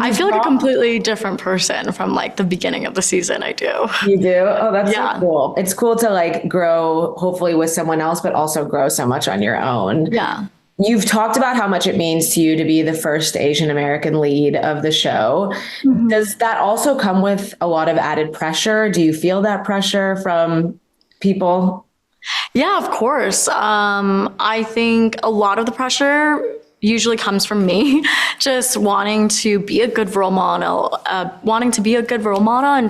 I feel like a completely different person from like the beginning of the season. I do. You do? Oh, that's so Yeah. cool. It's cool to like grow, hopefully with someone else, but also grow so much on your own. Yeah. You've talked about how much it means to you to be the first Asian American lead of the show. Mhm. Does that also come with a lot of added pressure? Do you feel that pressure from people? Yeah, of course. I think a lot of the pressure usually comes from me, just wanting to be a good role model, and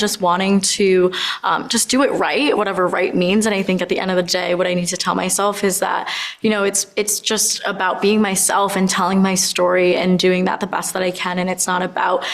just wanting to just do it right, whatever right means. And I think at the end of the day, what I need to tell myself is that, it's just about being myself and telling my story and doing that the best that I can. And it's not about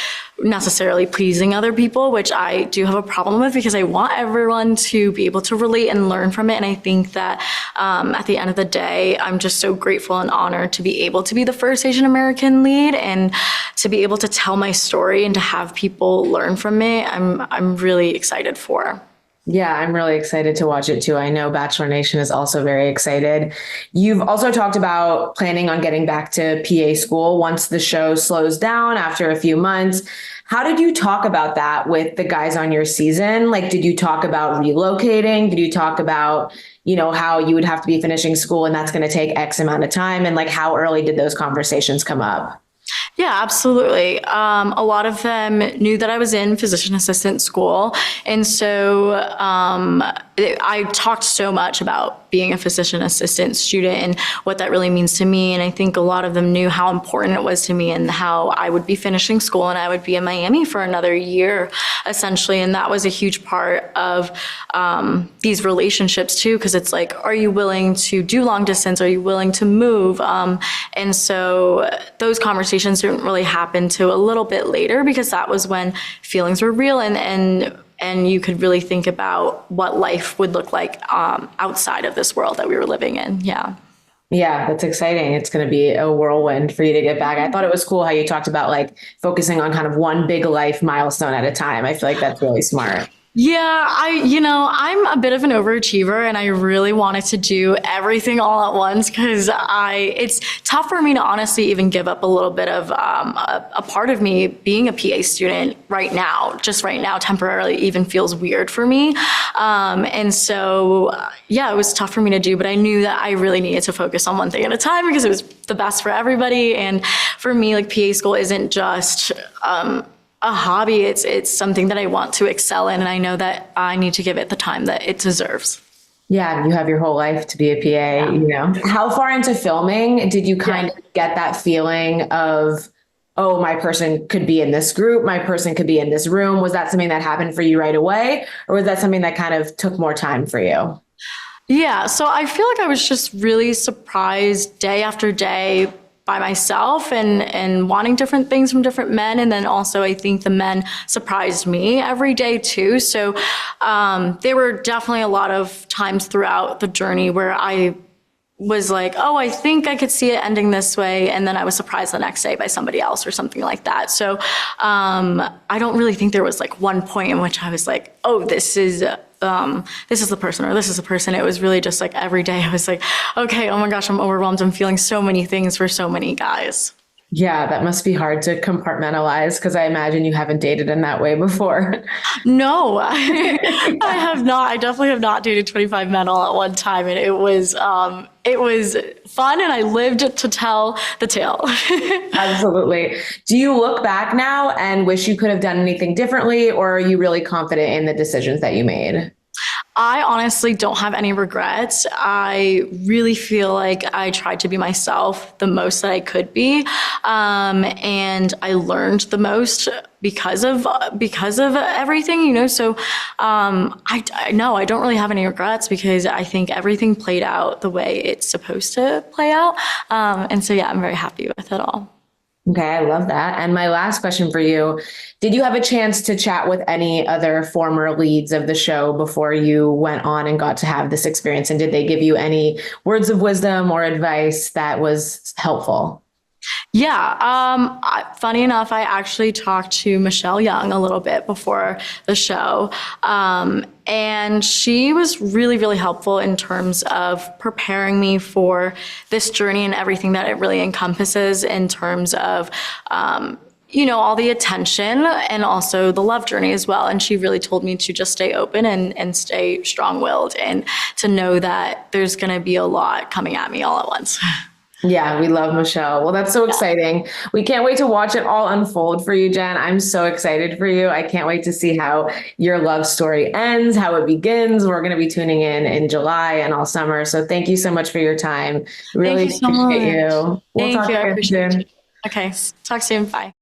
necessarily pleasing other people, which I do have a problem with because I want everyone to be able to relate and learn from it. And I think that at the end of the day, I'm just so grateful and honored to be able to be the first Asian American lead and to be able to tell my story and to have people learn from me. I'm really excited for. Yeah, I'm really excited to watch it too. I know Bachelor Nation is also very excited. You've also talked about planning on getting back to PA school once the show slows down after a few months. How did you talk about that with the guys on your season? Like, did you talk about relocating? Did you talk about, how you would have to be finishing school and that's going to take X amount of time? And like, how early did those conversations come up? Yeah, absolutely. A lot of them knew that I was in physician assistant school. And so I talked so much about being a physician assistant student and what that really means to me. And I think a lot of them knew how important it was to me and how I would be finishing school and I would be in Miami for another year, essentially. And that was a huge part of these relationships too, because it's like, are you willing to do long distance? Are you willing to move? And so those conversations didn't really happen till a little bit later because that was when feelings were real and you could really think about what life would look like outside of this world that we were living in. Yeah. Yeah, that's exciting. It's going to be a whirlwind for you to get back. I thought it was cool how you talked about like focusing on kind of one big life milestone at a time. I feel like that's really smart. Yeah, I'm a bit of an overachiever and I really wanted to do everything all at once because it's tough for me to honestly even give up a little bit of a part of me being a PA student right now, just right now, temporarily even feels weird for me. And so, yeah, it was tough for me to do, but I knew that I really needed to focus on one thing at a time because it was the best for everybody. And for me, like PA school isn't just, a hobby. It's something that I want to excel in, and I know that I need to give it the time that it deserves. Yeah, you have your whole life to be a PA, How far into filming did you kind of get that feeling of, oh, my person could be in this group, my person could be in this room? Was that something that happened for you right away? Or was that something that kind of took more time for you? Yeah, so I feel like I was just really surprised day after day by myself and wanting different things from different men. And then also I think the men surprised me every day too. So there were definitely a lot of times throughout the journey where I was like, oh, I think I could see it ending this way. And then I was surprised the next day by somebody else or something like that. So I don't really think there was like one point in which I was like, oh, this is the person or this is the person. It was really just like every day I was like, okay, oh my gosh, I'm overwhelmed. I'm feeling so many things for so many guys. Yeah, that must be hard to compartmentalize because I imagine you haven't dated in that way before. No, I have not. I definitely have not dated 25 men all at one time. And it was fun and I lived to tell the tale. Absolutely. Do you look back now and wish you could have done anything differently, or are you really confident in the decisions that you made? I honestly don't have any regrets. I really feel like I tried to be myself the most that I could be. And I learned the most because of everything, So I know I don't really have any regrets because I think everything played out the way it's supposed to play out. And so, yeah, I'm very happy with it all. Okay, I love that. And my last question for you, did you have a chance to chat with any other former leads of the show before you went on and got to have this experience? And did they give you any words of wisdom or advice that was helpful? Yeah, funny enough, I actually talked to Michelle Young a little bit before the show, and she was really, really helpful in terms of preparing me for this journey and everything that it really encompasses in terms of all the attention and also the love journey as well. And she really told me to just stay open and stay strong-willed and to know that there's going to be a lot coming at me all at once. Yeah, we love Michelle. Well, that's so exciting. We can't wait to watch it all unfold for you, Jenn. I'm so excited for you. I can't wait to see how your love story ends, how it begins. We're going to be tuning in July and all summer. So thank you so much for your time. Really Thank you so appreciate much. you. We'll Thank talk you. I again appreciate soon. it. Okay. Talk soon. Bye.